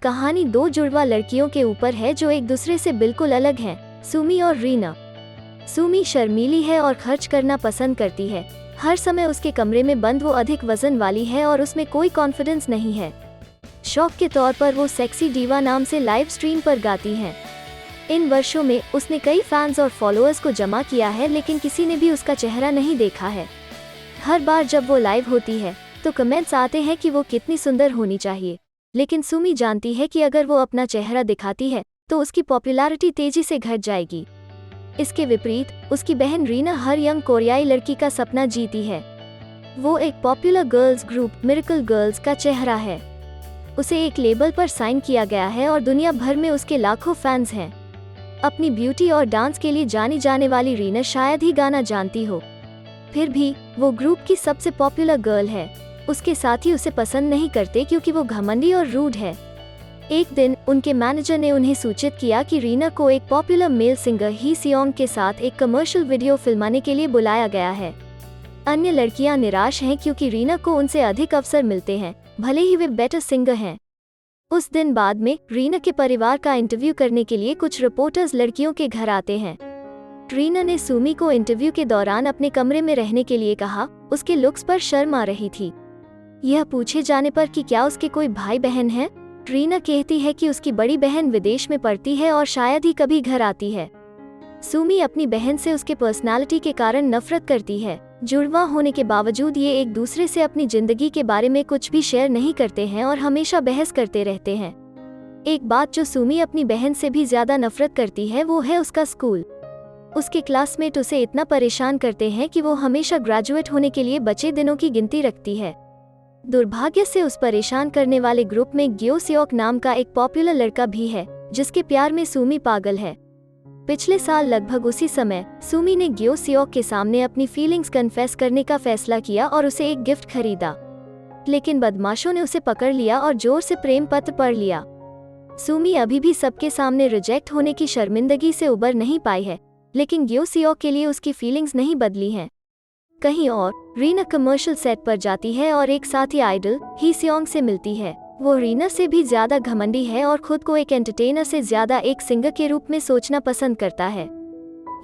कहानी दो जुड़वा लड़कियों के ऊपर है जो एक दूसरे से बिल्कुल अलग हैं, सुमी और रीना। सुमी शर्मीली है और खर्च करना पसंद करती है। हर समय उसके कमरे में बंद वो अधिक वजन वाली है और उसमें कोई कॉन्फिडेंस नहीं है। शौक के तौर पर वो सेक्सी डीवा नाम से लाइव स्ट्रीम पर गाती हैं। इन वर्षों में उसने कई फैंस और फॉलोअर्स को जमा किया है, लेकिन किसी ने भी उसका चेहरा नहीं देखा है। हर बार जब वो लाइव होती है तो कमेंट्स आते हैं कि वो कितनी सुंदर होनी चाहिए, लेकिन सुमी जानती है कि अगर वो अपना चेहरा दिखाती है तो उसकी पॉपुलैरिटी तेजी से घट जाएगी। इसके विपरीत उसकी बहन रीना हर यंग कोरियाई लड़की का सपना जीती है। वो एक popular girls group miracle girls का चेहरा है। उसे एक लेबल पर साइन किया गया है और दुनिया भर में उसके लाखों फैंस हैं। अपनी ब्यूटी और डांस के लिए जानी जाने वाली रीना शायद ही गाना जानती हो, फिर भी वो ग्रुप की सबसे पॉपुलर गर्ल है। उसके साथी उसे पसंद नहीं करते क्योंकि वो घमंडी और रूड है। एक दिन उनके मैनेजर ने उन्हें सूचित किया कि रीना को एक पॉपुलर मेल सिंगर ही सियोंग के साथ एक कमर्शियल वीडियो फिल्माने के लिए बुलाया गया है। अन्य लड़कियां निराश हैं क्योंकि रीना को उनसे अधिक अवसर मिलते हैं, भले ही वे बेटर सिंगर हैं। उस दिन बाद में रीना के परिवार का इंटरव्यू करने के लिए कुछ रिपोर्टर्स लड़कियों के घर आते हैं। रीना ने सुमी को इंटरव्यू के दौरान अपने कमरे में रहने के लिए कहा। उसके लुक्स पर शर्म आ रही थी। यह पूछे जाने पर कि क्या उसके कोई भाई बहन हैं, रीना कहती है कि उसकी बड़ी बहन विदेश में पढ़ती है और शायद ही कभी घर आती है। सुमी अपनी बहन से उसके पर्सनालिटी के कारण नफरत करती है। जुड़वा होने के बावजूद ये एक दूसरे से अपनी जिंदगी के बारे में कुछ भी शेयर नहीं करते हैं और हमेशा बहस करते रहते हैं। एक बात जो सुमी अपनी बहन से भी ज्यादा नफरत करती है वो है उसका स्कूल। उसके क्लासमेट उसे इतना परेशान करते हैं कि वो हमेशा ग्रेजुएट होने के लिए बचे दिनों की गिनती रखती है। दुर्भाग्य से उस परेशान करने वाले ग्रुप में ग्यो सियोक नाम का एक पॉपुलर लड़का भी है, जिसके प्यार में सुमी पागल है। पिछले साल लगभग उसी समय सुमी ने ग्यो सियोक के सामने अपनी फीलिंग्स कन्फेस करने का फैसला किया और उसे एक गिफ्ट खरीदा, लेकिन बदमाशों ने उसे पकड़ लिया और जोर से प्रेम पत्र पढ़ लिया। सुमी अभी भी सबके सामने रिजेक्ट होने की शर्मिंदगी से उबर नहीं पाई है, लेकिन ग्यो सियोक के लिए उसकी फीलिंग्स नहीं बदली हैं। कहीं और रीना कमर्शियल सेट पर जाती है और एक साथी आइडल ही सियोंग से मिलती है। वो रीना से भी ज्यादा घमंडी है और खुद को एक एंटरटेनर से ज्यादा एक सिंगर के रूप में सोचना पसंद करता है।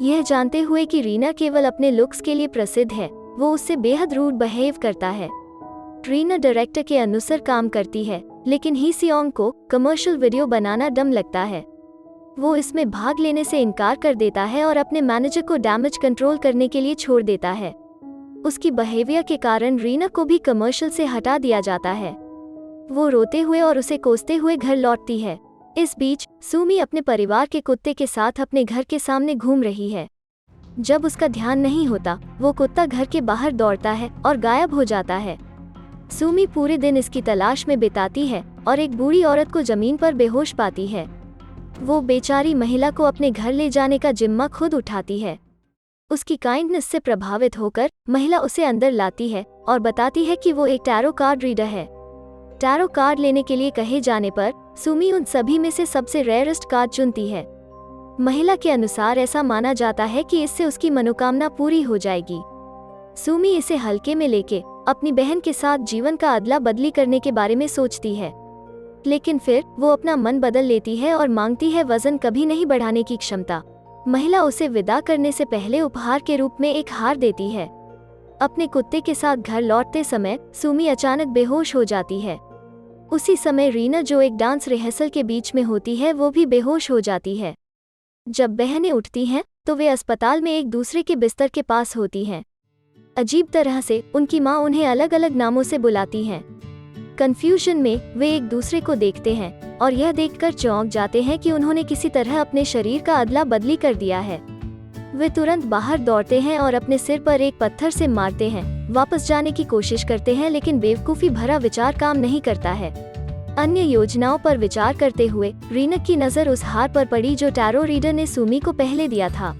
यह जानते हुए कि रीना केवल अपने लुक्स के लिए प्रसिद्ध है, वो उससे बेहद रूड बिहेव करता है। रीना डायरेक्टर के अनुसार काम करती है, लेकिन ही सियोंग को कमर्शियल वीडियो बनाना डम लगता है। वो इसमें भाग लेने से इनकार कर देता है और अपने मैनेजर को डैमेज कंट्रोल करने के लिए छोड़ देता है। उसकी बिहेवियर के कारण रीना को भी कमर्शियल से हटा दिया जाता है। वो रोते हुए और उसे कोसते हुए घर लौटती है। इस बीच सुमी अपने परिवार के कुत्ते के साथ अपने घर के सामने घूम रही है। जब उसका ध्यान नहीं होता, वो कुत्ता घर के बाहर दौड़ता है और गायब हो जाता है। सुमी पूरे दिन इसकी तलाश में बिताती है और एक बूढ़ी औरत को जमीन पर बेहोश पाती है। वो बेचारी महिला को अपने घर ले जाने का जिम्मा खुद उठाती है। उसकी काइंडनेस से प्रभावित होकर महिला उसे अंदर लाती है और बताती है कि वो एक टैरो कार्ड रीडर है। टैरो कार्ड लेने के लिए कहे जाने पर सुमी उन सभी में से सबसे रेयरेस्ट कार्ड चुनती है। महिला के अनुसार ऐसा माना जाता है कि इससे उसकी मनोकामना पूरी हो जाएगी। सुमी इसे हल्के में लेके अपनी बहन के साथ जीवन का अदला बदली करने के बारे में सोचती है, लेकिन फिर वो अपना मन बदल लेती है और मांगती है वजन कभी नहीं बढ़ाने की क्षमता। महिला उसे विदा करने से पहले उपहार के रूप में एक हार देती है। अपने कुत्ते के साथ घर लौटते समय सुमी अचानक बेहोश हो जाती है। उसी समय रीना, जो एक डांस रिहर्सल के बीच में होती है, वो भी बेहोश हो जाती है। जब बहनें उठती हैं तो वे अस्पताल में एक दूसरे के बिस्तर के पास होती हैं। अजीब तरह से उनकी माँ उन्हें अलग अलग नामों से बुलाती हैं। कंफ्यूजन में वे एक दूसरे को देखते हैं और यह देखकर चौंक जाते हैं कि उन्होंने किसी तरह अपने शरीर का अदला बदली कर दिया है। वे तुरंत बाहर दौड़ते हैं और अपने सिर पर एक पत्थर से मारते हैं। वापस जाने की कोशिश करते हैं, लेकिन बेवकूफ़ी भरा विचार काम नहीं करता है। अन्य योजनाओं पर विचार करते हुए रीना की नज़र उस हार पर पड़ी जो टैरो रीडर ने सुमी को पहले दिया था।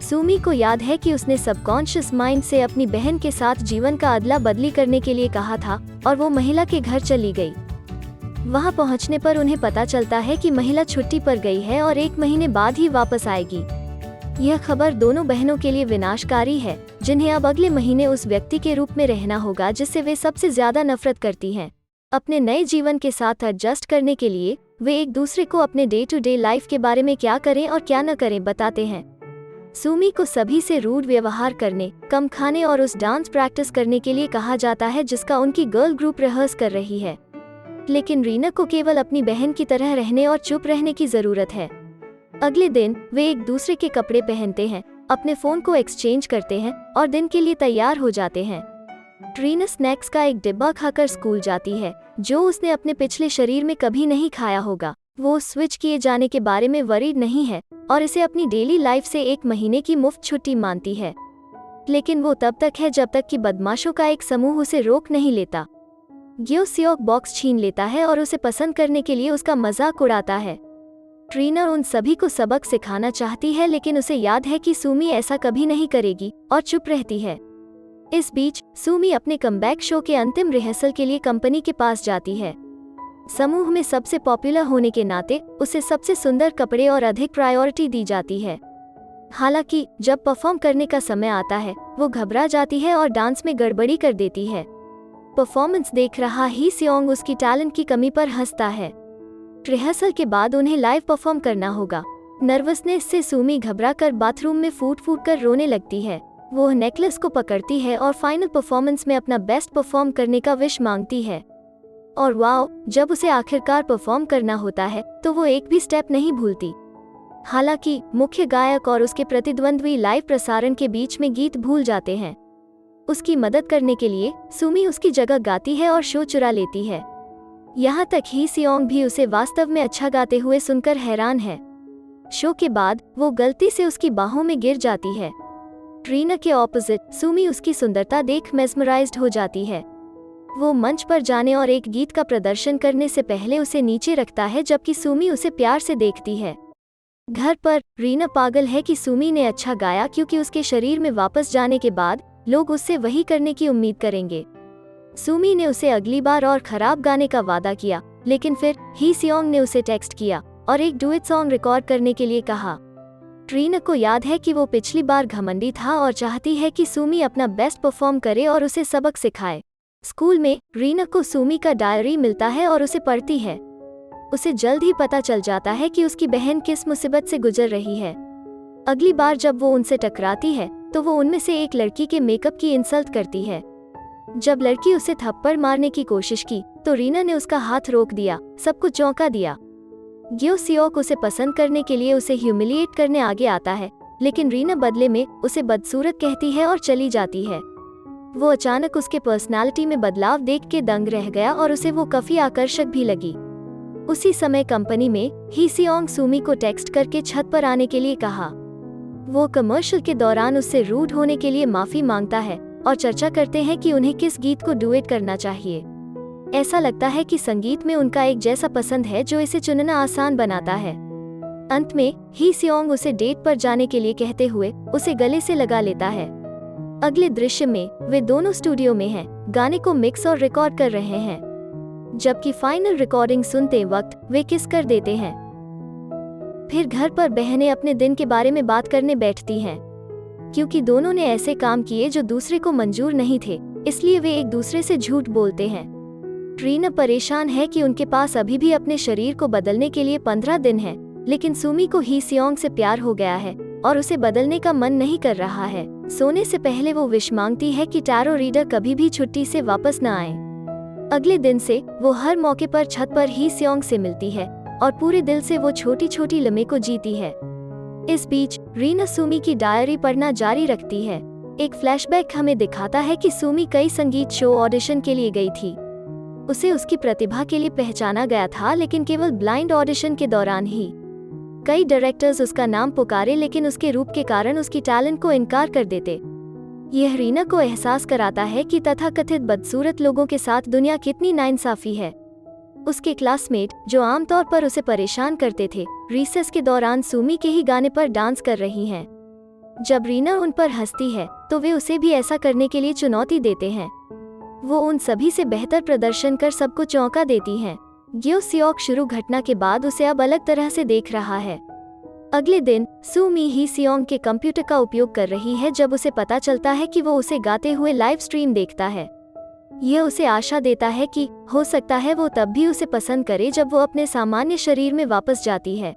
सुमी को याद है कि उसने सबकॉन्शियस माइंड से अपनी बहन के साथ जीवन का अदला बदली करने के लिए कहा था और वो महिला के घर चली गई। वहां पहुंचने पर उन्हें पता चलता है कि महिला छुट्टी पर गई है और 1 महीने बाद ही वापस आएगी। यह खबर दोनों बहनों के लिए विनाशकारी है, जिन्हें अब अगले महीने उस व्यक्ति के रूप में रहना होगा जिससे वे सबसे ज्यादा नफरत करती हैं। अपने नए जीवन के साथ एडजस्ट करने के लिए वे एक दूसरे को अपने डे टू डे लाइफ के बारे में क्या करें और क्या न करें बताते हैं। सुमी को सभी से रूड व्यवहार करने, कम खाने और उस डांस प्रैक्टिस करने के लिए कहा जाता है जिसका उनकी गर्ल ग्रुप रिहर्स कर रही है। लेकिन रीना को केवल अपनी बहन की तरह रहने और चुप रहने की जरूरत है। अगले दिन वे एक दूसरे के कपड़े पहनते हैं, अपने फोन को एक्सचेंज करते हैं और दिन के लिए तैयार हो जाते हैं। रीना स्नैक्स का एक डिब्बा खाकर स्कूल जाती है, जो उसने अपने पिछले शरीर में कभी नहीं खाया होगा। वो स्विच किए जाने के बारे में वरीड नहीं है और इसे अपनी डेली लाइफ से 1 महीने की मुफ्त छुट्टी मानती है। लेकिन वो तब तक है जब तक कि बदमाशों का एक समूह उसे रोक नहीं लेता। ग्यो सियोक बॉक्स छीन लेता है और उसे पसंद करने के लिए उसका मजाक उड़ाता है। ट्रीना उन सभी को सबक सिखाना चाहती है, लेकिन उसे याद है कि सुमी ऐसा कभी नहीं करेगी और चुप रहती है। इस बीच सुमी अपने कमबैक शो के अंतिम रिहर्सल के लिए कंपनी के पास जाती है। समूह में सबसे पॉपुलर होने के नाते उसे सबसे सुंदर कपड़े और अधिक प्रायोरिटी दी जाती है। हालांकि जब परफॉर्म करने का समय आता है, वो घबरा जाती है और डांस में गड़बड़ी कर देती है। परफॉर्मेंस देख रहा ही सियोंग उसकी टैलेंट की कमी पर हंसता है। रिहर्सल के बाद उन्हें लाइव परफॉर्म करना होगा। नर्वसनेस से सुमी घबराकर बाथरूम में फूट फूट कर रोने लगती है। वो नेकलेस को पकड़ती है और फाइनल परफॉर्मेंस में अपना बेस्ट परफॉर्म करने का विश मांगती है। और वाओ, जब उसे आखिरकार परफॉर्म करना होता है तो वो एक भी स्टेप नहीं भूलती। हालांकि मुख्य गायक और उसके प्रतिद्वंद्वी लाइव प्रसारण के बीच में गीत भूल जाते हैं। उसकी मदद करने के लिए सुमी उसकी जगह गाती है और शो चुरा लेती है। यहाँ तक ही सियोंग भी उसे वास्तव में अच्छा गाते हुए सुनकर हैरान है। शो के बाद वो गलती से उसकी बाहों में गिर जाती है। ट्रीना के ऑपोजिट सुमी उसकी सुंदरता देख मेस्मराइज्ड हो जाती है। वो मंच पर जाने और एक गीत का प्रदर्शन करने से पहले उसे नीचे रखता है, जबकि सुमी उसे प्यार से देखती है। घर पर रीना पागल है कि सुमी ने अच्छा गाया, क्योंकि उसके शरीर में वापस जाने के बाद लोग उससे वही करने की उम्मीद करेंगे। सुमी ने उसे अगली बार और खराब गाने का वादा किया, लेकिन फिर ही सियोंग ने उसे टेक्स्ट किया और एक डुएट सॉन्ग रिकॉर्ड करने के लिए कहा। ट्रीना को याद है कि वो पिछली बार घमंडी था और चाहती है कि सुमी अपना बेस्ट परफॉर्म करे और उसे सबक सिखाए। स्कूल में रीना को सुमी का डायरी मिलता है और उसे पढ़ती है। उसे जल्द ही पता चल जाता है कि उसकी बहन किस मुसीबत से गुजर रही है। अगली बार जब वो उनसे टकराती है तो वो उनमें से एक लड़की के मेकअप की इंसल्ट करती है। जब लड़की उसे थप्पड़ मारने की कोशिश की तो रीना ने उसका हाथ रोक दिया, सब कुछ चौंका दिया। ग्यो सियोक उसे पसंद करने के लिए उसे ह्यूमिलिएट करने आगे आता है, लेकिन रीना बदले में उसे बदसूरत कहती है और चली जाती है। वो अचानक उसके पर्सनालिटी में बदलाव देख के दंग रह गया और उसे वो काफी आकर्षक भी लगी। उसी समय कंपनी में ही सियोंग सुमी को टेक्स्ट करके छत पर आने के लिए कहा। वो कमर्शियल के दौरान उससे रूड होने के लिए माफी मांगता है और चर्चा करते हैं कि उन्हें किस गीत को डुएट करना चाहिए। ऐसा लगता है कि संगीत में उनका एक जैसा पसंद है, जो इसे चुनना आसान बनाता है। अंत में ही सियोंग उसे डेट पर जाने के लिए कहते हुए उसे गले से लगा लेता है। अगले दृश्य में वे दोनों स्टूडियो में हैं, गाने को मिक्स और रिकॉर्ड कर रहे हैं। जबकि फाइनल रिकॉर्डिंग सुनते वक्त वे किस कर देते हैं। फिर घर पर बहनें अपने दिन के बारे में बात करने बैठती हैं। क्योंकि दोनों ने ऐसे काम किए जो दूसरे को मंजूर नहीं थे, इसलिए वे एक दूसरे से झूठ बोलते हैं। ट्रीना परेशान है कि उनके पास अभी भी अपने शरीर को बदलने के लिए 15 दिन है, लेकिन सुमी को ही सियोंग से प्यार हो गया है और उसे बदलने का मन नहीं कर रहा है। सोने से पहले वो विश मांगती है कि टैरो रीडर कभी भी छुट्टी से वापस न आए। अगले दिन से वो हर मौके पर छत पर ही सियोंग से मिलती है और पूरे दिल से वो छोटी छोटी लम्हे को जीती है। इस बीच रीना सुमी की डायरी पढ़ना जारी रखती है। एक फ्लैशबैक हमें दिखाता है कि सुमी कई संगीत शो ऑडिशन के लिए गई थी। उसे उसकी प्रतिभा के लिए पहचाना गया था, लेकिन केवल ब्लाइंड ऑडिशन के दौरान ही। कई डायरेक्टर्स उसका नाम पुकारे, लेकिन उसके रूप के कारण उसकी टैलेंट को इनकार कर देते। यह रीना को एहसास कराता है कि तथाकथित बदसूरत लोगों के साथ दुनिया कितनी नाइंसाफी है। उसके क्लासमेट, जो आमतौर पर उसे परेशान करते थे, रिसेस के दौरान सुमी के ही गाने पर डांस कर रही हैं। जब रीना उन पर हंसती है तो वे उसे भी ऐसा करने के लिए चुनौती देते हैं। वो उन सभी से बेहतर प्रदर्शन कर सबको चौंका देती हैं। ग्यो सियोक शुरू घटना के बाद उसे अब अलग तरह से देख रहा है। अगले दिन सुमी ही सियोंग के कंप्यूटर का उपयोग कर रही है जब उसे पता चलता है कि वो उसे गाते हुए लाइव स्ट्रीम देखता है। यह उसे आशा देता है कि हो सकता है वो तब भी उसे पसंद करे जब वो अपने सामान्य शरीर में वापस जाती है।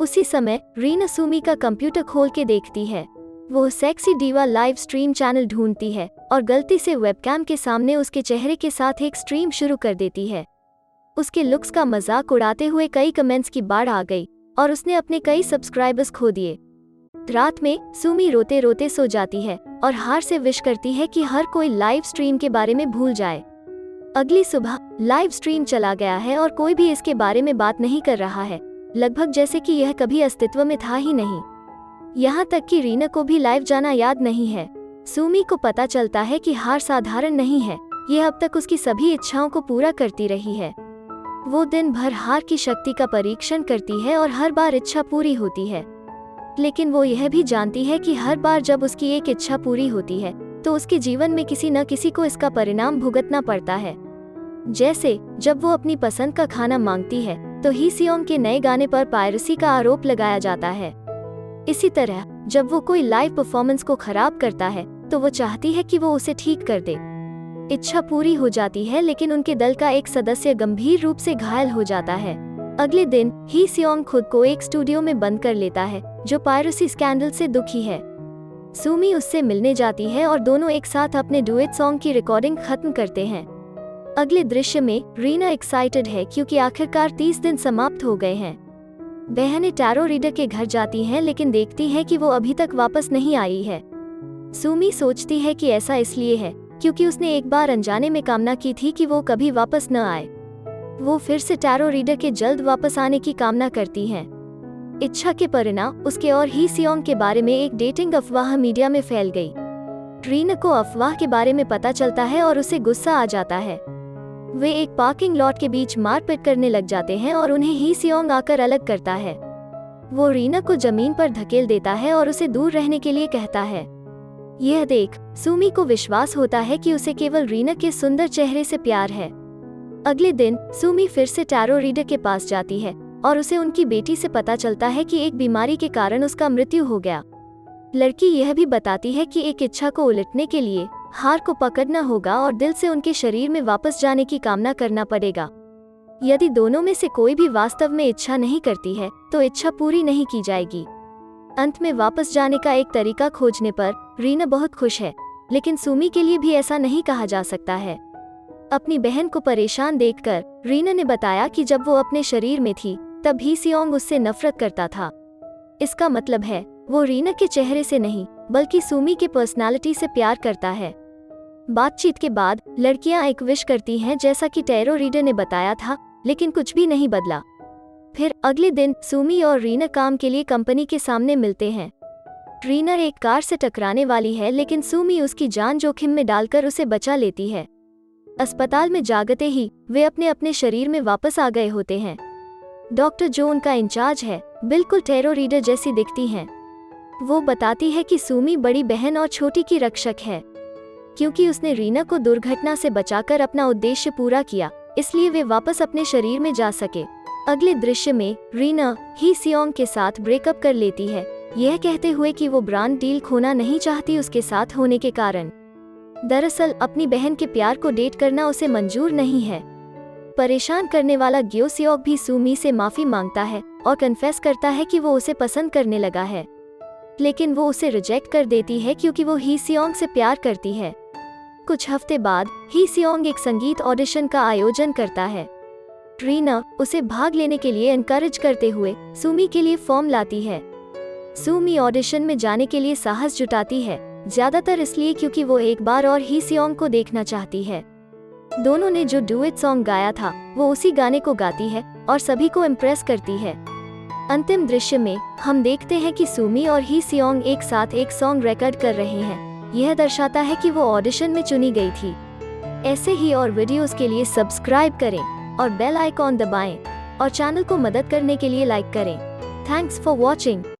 उसी समय रीना सुमी का कंप्यूटर खोल के देखती है। वो sexy diva live stream channel ढूंढती है और गलती से वेबकैम के सामने उसके चेहरे के साथ एक स्ट्रीम शुरू कर देती है। उसके लुक्स का मजाक उड़ाते हुए कई कमेंट्स की बाढ़ आ गई और उसने अपने कई सब्सक्राइबर्स खो दिए। रात में सुमी रोते रोते सो जाती है और हार से विश करती है कि हर कोई लाइव स्ट्रीम के बारे में भूल जाए। अगली सुबह लाइव स्ट्रीम चला गया है और कोई भी इसके बारे में बात नहीं कर रहा है, लगभग जैसे कि यह कभी अस्तित्व में था ही नहीं। यहाँ तक कि रीना को भी लाइव जाना याद नहीं है। सुमी को पता चलता है कि हार साधारण नहीं है, यह अब तक उसकी सभी इच्छाओं को पूरा करती रही है। वो दिन भर हार की शक्ति का परीक्षण करती है और हर बार इच्छा पूरी होती है, लेकिन वो यह भी जानती है कि हर बार जब उसकी एक इच्छा पूरी होती है तो उसके जीवन में किसी न किसी को इसका परिणाम भुगतना पड़ता है। जैसे जब वो अपनी पसंद का खाना मांगती है तो ही सियोंग के नए गाने पर पायरेसी का आरोप लगाया जाता है। इसी तरह जब वो कोई लाइव परफॉर्मेंस को खराब करता है तो वो चाहती है कि वो उसे ठीक कर दे। इच्छा पूरी हो जाती है, लेकिन उनके दल का एक सदस्य गंभीर रूप से घायल हो जाता है। अगले दिन ही सियोंग खुद को एक स्टूडियो में बंद कर लेता है जो पायरेसी स्कैंडल से दुखी है। सुमी उससे मिलने जाती है और दोनों एक साथ अपने डुएट सॉन्ग की रिकॉर्डिंग खत्म करते हैं। अगले दृश्य में रीना एक्साइटेड है क्योंकि आखिरकार 30 दिन समाप्त हो गए हैं। बहनें टैरो रीडर के घर जाती हैं लेकिन देखती हैं कि वो अभी तक वापस नहीं आई है। सुमी सोचती है कि ऐसा इसलिए है क्योंकि उसने एक बार अनजाने में कामना की थी कि वो कभी वापस न आए। वो फिर से टैरो रीडर के जल्द वापस आने की कामना करती हैं। इच्छा के परिणाम उसके और ही सियोंग के बारे में एक डेटिंग अफवाह मीडिया में फैल गई। रीना को अफवाह के बारे में पता चलता है और उसे गुस्सा आ जाता है। वे एक पार्किंग लॉट के बीच मारपीट करने लग जाते हैं और उन्हें ही सियोंग आकर अलग करता है। वो रीना को जमीन पर धकेल देता है और उसे दूर रहने के लिए कहता है। यह देख सुमी को विश्वास होता है कि उसे केवल रीना के सुंदर चेहरे से प्यार है। अगले दिन सुमी फिर से टैरो रीडर के पास जाती है और उसे उनकी बेटी से पता चलता है कि एक बीमारी के कारण उसका मृत्यु हो गया। लड़की यह भी बताती है कि एक इच्छा को उलटने के लिए हार को पकड़ना होगा और दिल से उनके शरीर में वापस जाने की कामना करना पड़ेगा। यदि दोनों में से कोई भी वास्तव में इच्छा नहीं करती है तो इच्छा पूरी नहीं की जाएगी। अंत में वापस जाने का एक तरीका खोजने पर रीना बहुत खुश है, लेकिन सुमी के लिए भी ऐसा नहीं कहा जा सकता है। अपनी बहन को परेशान देखकर रीना ने बताया कि जब वो अपने शरीर में थी तब ही सियोंग उससे नफरत करता था। इसका मतलब है वो रीना के चेहरे से नहीं बल्कि सुमी के पर्सनालिटी से प्यार करता है। बातचीत के बाद लड़कियां एक विश करती हैं जैसा कि टैरो रीडर ने बताया था, लेकिन कुछ भी नहीं बदला। फिर अगले दिन सुमी और रीना काम के लिए कंपनी के सामने मिलते हैं। रीना एक कार से टकराने वाली है लेकिन सुमी उसकी जान जोखिम में डालकर उसे बचा लेती है। अस्पताल में जागते ही वे अपने अपने शरीर में वापस आ गए होते हैं। डॉक्टर जो उनका इंचार्ज है बिल्कुल टैरो रीडर जैसी दिखती हैं। वो बताती है कि सुमी बड़ी बहन और छोटी की रक्षक है। क्योंकि उसने रीना को दुर्घटना से बचाकर अपना उद्देश्य पूरा किया, इसलिए वे वापस अपने शरीर में जा सके। अगले दृश्य में रीना ही सियोंग के साथ ब्रेकअप कर लेती है, यह कहते हुए कि वो ब्रांड डील खोना नहीं चाहती उसके साथ होने के कारण। दरअसल अपनी बहन के प्यार को डेट करना उसे मंजूर नहीं है। परेशान करने वाला ग्यो सियोंग भी सुमी से माफी मांगता है और कन्फेस करता है कि वो उसे पसंद करने लगा है, लेकिन वो उसे रिजेक्ट कर देती है क्योंकि वो ही सियोंग से प्यार करती है। कुछ हफ्ते बाद ही सियोंग एक संगीत ऑडिशन का आयोजन करता है। रीना उसे भाग लेने के लिए एनकरेज करते हुए सुमी के लिए फॉर्म लाती है। सुमी ऑडिशन में जाने के लिए साहस जुटाती है, ज्यादातर इसलिए क्योंकि वो एक बार और ही सियोंग को देखना चाहती है। दोनों ने जो डुएट सॉन्ग गाया था वो उसी गाने को गाती है और सभी को इम्प्रेस करती है। अंतिम दृश्य में हम देखते हैं कि सुमी और ही सियोंग एक साथ एक सॉन्ग रिकॉर्ड कर रहे हैं। यह दर्शाता है कि वो ऑडिशन में चुनी गई थी। ऐसे ही और वीडियोस के लिए सब्सक्राइब करें और बेल आइकॉन दबाएं और चैनल को मदद करने के लिए लाइक करें। Thanks for watching.